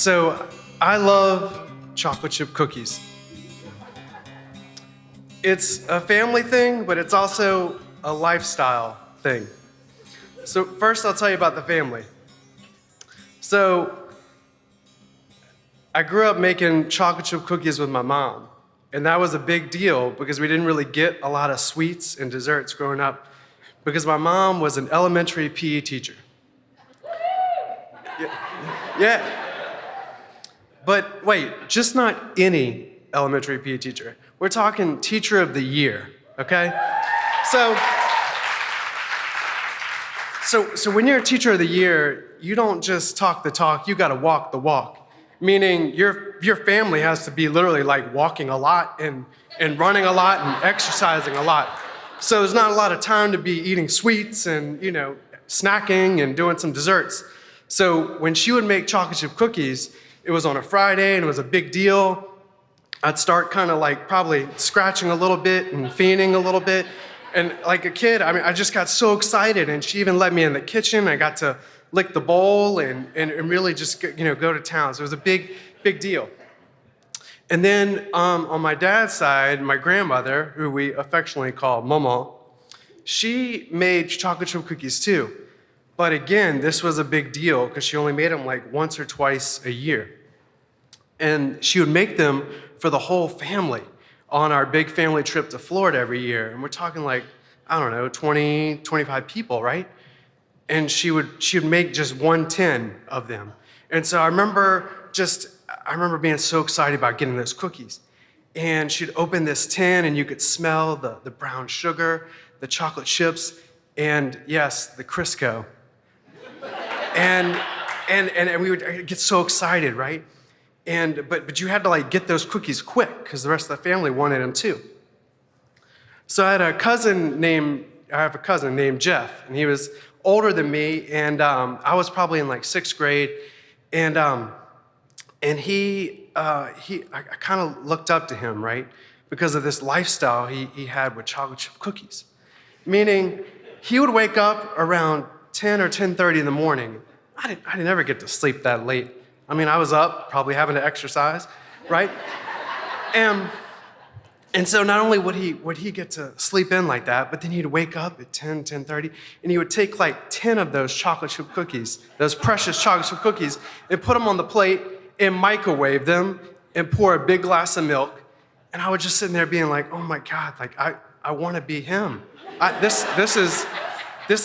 So I love chocolate chip cookies. It's a family thing, but it's also a lifestyle thing. So first I'll tell you about the family. So I grew up making chocolate chip cookies with my mom, and that was a big deal because we didn't really get a lot of sweets and desserts growing up because my mom was an elementary PE teacher. Yeah. But wait, just not any elementary PE teacher. We're talking teacher of the year, okay? So when you're a teacher of the year, you don't just talk the talk, you gotta walk the walk. Meaning your family has to be literally like walking a lot and running a lot and exercising a lot. So there's not a lot of time to be eating sweets and, snacking and doing some desserts. So when she would make chocolate chip cookies, it was on a Friday and it was a big deal. I'd start kind of like probably scratching a little bit and fiending a little bit. And like a kid, I just got so excited, and she even let me in the kitchen. I got to lick the bowl and really just go to town. So it was a big deal. And then on my dad's side, my grandmother, who we affectionately call Mama, she made chocolate chip cookies too. But again, this was a big deal because she only made them like once or twice a year. And she would make them for the whole family on our big family trip to Florida every year. And we're talking like, 20, 25 people, right? And she would make just 110 of them. And so I remember being so excited about getting those cookies. And she'd open this tin and you could smell the brown sugar, the chocolate chips, and yes, the Crisco. And we would get so excited, right? But you had to like get those cookies quick because the rest of the family wanted them too. So I have a cousin named Jeff, and he was older than me, and I was probably in like 6th grade, and I kind of looked up to him, right? Because of this lifestyle he had with chocolate chip cookies. Meaning, he would wake up around 10 or 10:30 in the morning. I didn't ever get to sleep that late. I was up, probably having to exercise, right? And so not only would he get to sleep in like that, but then he'd wake up at 10:30, and he would take like 10 of those chocolate chip cookies, those precious chocolate chip cookies, and put them on the plate and microwave them and pour a big glass of milk. And I was just sitting there being like, oh my God, like I want to be him. This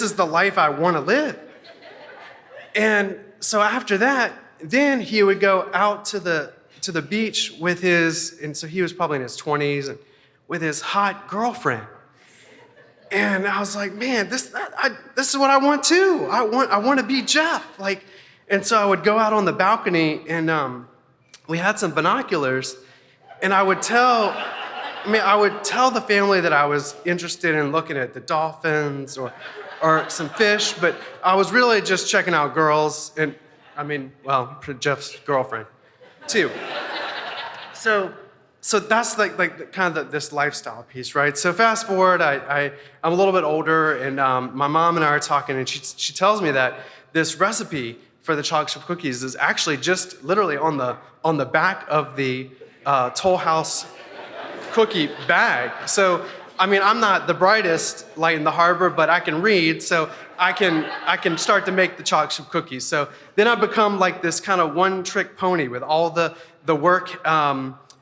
is the life I want to live. And so after that, then he would go out to the beach with and so he was probably in his 20s, and with his hot girlfriend. And I was like, man, this is what I want too. I want to be Jeff. And so I would go out on the balcony, and we had some binoculars, and I would tell the family that I was interested in looking at the dolphins or some fish, but I was really just checking out girls, and for Jeff's girlfriend too. So that's like kind of this lifestyle piece, right? So fast forward, I'm a little bit older, and my mom and I are talking, and she tells me that this recipe for the chocolate chip cookies is actually just literally on the back of the Toll House cookie bag. So I'm not the brightest light in the harbor, but I can read, so I can start to make the chocolate chip cookies. So then I become like this kind of one-trick pony with all the work,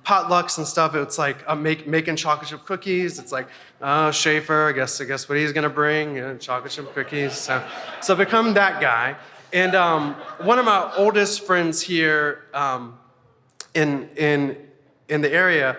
potlucks and stuff. It's like I'm making chocolate chip cookies. It's like, Schafer, I guess what he's gonna bring, chocolate chip cookies. So become that guy. And one of my oldest friends here in the area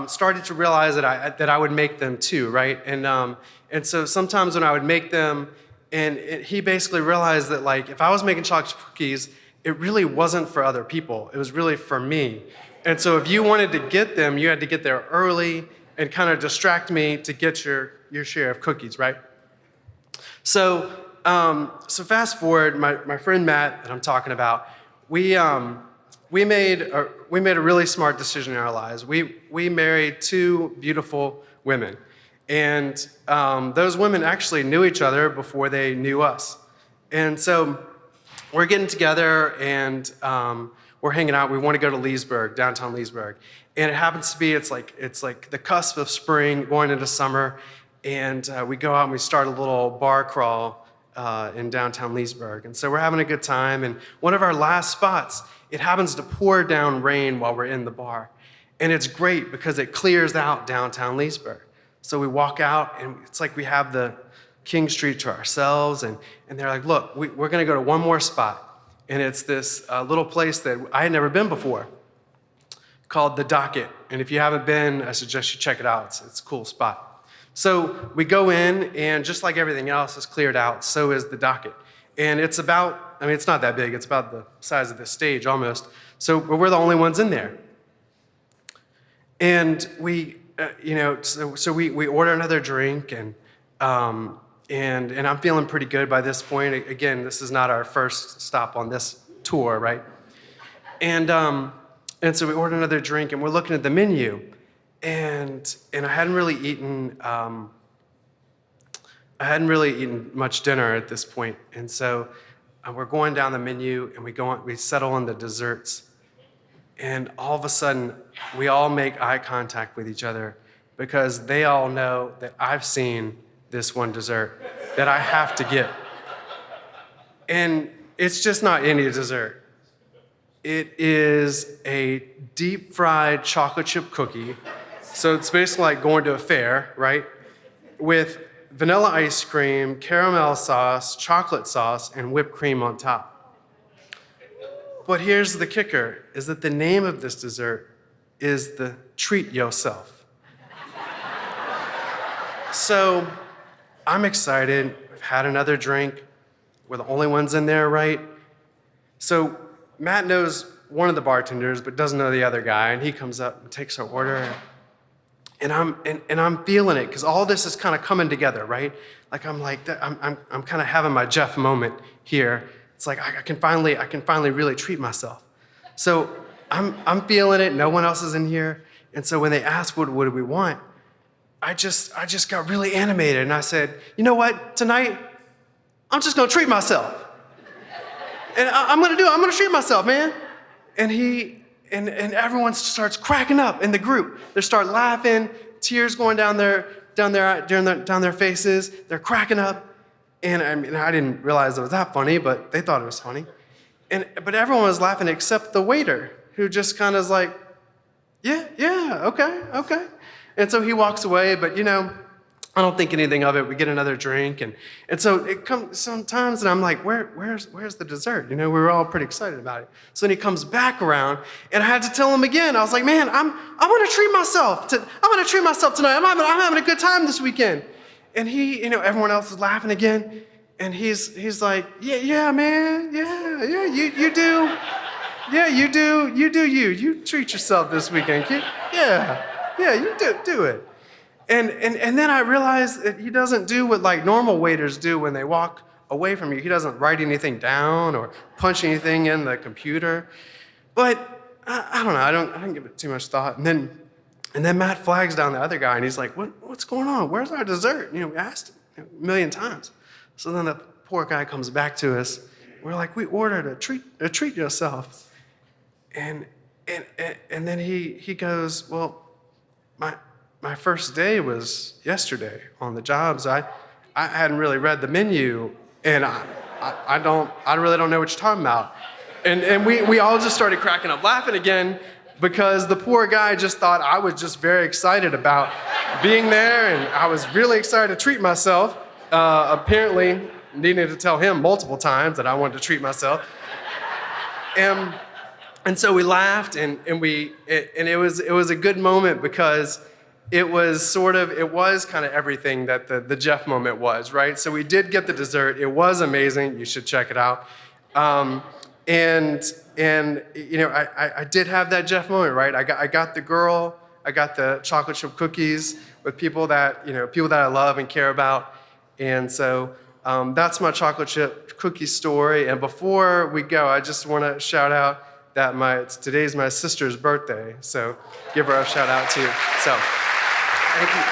started to realize that I would make them too, right? And so sometimes when I would make them, and he basically realized that like if I was making chocolate chip cookies, it really wasn't for other people. It was really for me. And so if you wanted to get them, you had to get there early and kind of distract me to get your share of cookies, right? So fast forward, my friend Matt that I'm talking about, we made a really smart decision in our lives. We married 2 beautiful women, and those women actually knew each other before they knew us. And so we're getting together, and we're hanging out. We want to go to Leesburg, downtown Leesburg. And it happens to be, it's like the cusp of spring going into summer. And we go out and we start a little bar crawl in downtown Leesburg. And so we're having a good time. And one of our last spots, it happens to pour down rain while we're in the bar. And it's great because it clears out downtown Leesburg. So we walk out and it's like we have the King Street to ourselves. And they're like, look, we're going to go to one more spot. And it's this little place that I had never been before called The Docket. And if you haven't been, I suggest you check it out. It's a cool spot. So we go in, and just like everything else is cleared out, so is The Docket. And it's about, I mean, it's not that big. It's about the size of this stage almost. So we're the only ones in there. And we, so we order another drink, and I'm feeling pretty good by this point. Again, this is not our first stop on this tour, right? And so we order another drink, and we're looking at the menu, and I hadn't really eaten much dinner at this point, and so we're going down the menu, and we settle on the desserts, and all of a sudden we all make eye contact with each other because they all know that I've seen this one dessert that I have to get. And it's just not any dessert. It is a deep fried chocolate chip cookie. So it's basically like going to a fair, right? With vanilla ice cream, caramel sauce, chocolate sauce, and whipped cream on top. But here's the kicker, is that the name of this dessert is the Treat Yourself. So I'm excited. I've had another drink. We're the only ones in there, right? So Matt knows one of the bartenders, but doesn't know the other guy, and he comes up and takes our order. And I'm feeling it, because all this is kind of coming together, right? Like I'm kind of having my Jeff moment here. It's like I can finally really treat myself. So I'm feeling it. No one else is in here. And so when they asked what do we want, I just got really animated, and I said, you know what? Tonight, I'm just gonna treat myself. And I'm gonna treat myself, man. And everyone starts cracking up in the group. They start laughing, tears going down their faces. They're cracking up. And I didn't realize it was that funny, but they thought it was funny. But everyone was laughing except the waiter, who just kind of is like, yeah, okay. And so he walks away, but I don't think anything of it. We get another drink, and so it comes sometimes, and I'm like, where's the dessert? We were all pretty excited about it. So then he comes back around, and I had to tell him again. I was like, man, I'm gonna treat myself. I'm gonna treat myself tonight. I'm having a good time this weekend. And he, everyone else is laughing again, and he's like, yeah, man, yeah, you do. Yeah, you do. You treat yourself this weekend, kid. Yeah, you do it. And then I realized that he doesn't do what like normal waiters do when they walk away from you. He doesn't write anything down or punch anything in the computer. But I don't know. I don't give it too much thought. And then Matt flags down the other guy, and he's like, what's going on? Where's our dessert? We asked him a million times. So then the poor guy comes back to us. We're like, we ordered a treat yourself. And then he goes, well, my first day was yesterday on the jobs. I hadn't really read the menu, and I really don't know what you're talking about. And we all just started cracking up laughing again, because the poor guy just thought I was just very excited about being there, and I was really excited to treat myself. Apparently needed to tell him multiple times that I wanted to treat myself. And so we laughed, and it was a good moment, because it was kind of everything that the Jeff moment was, right? So we did get the dessert. It was amazing. You should check it out. I did have that Jeff moment, right? I got the girl. I got the chocolate chip cookies with people that I love and care about. And so that's my chocolate chip cookie story. And before we go, I just want to shout out that today's my sister's birthday. So give her a shout out too. So thank you.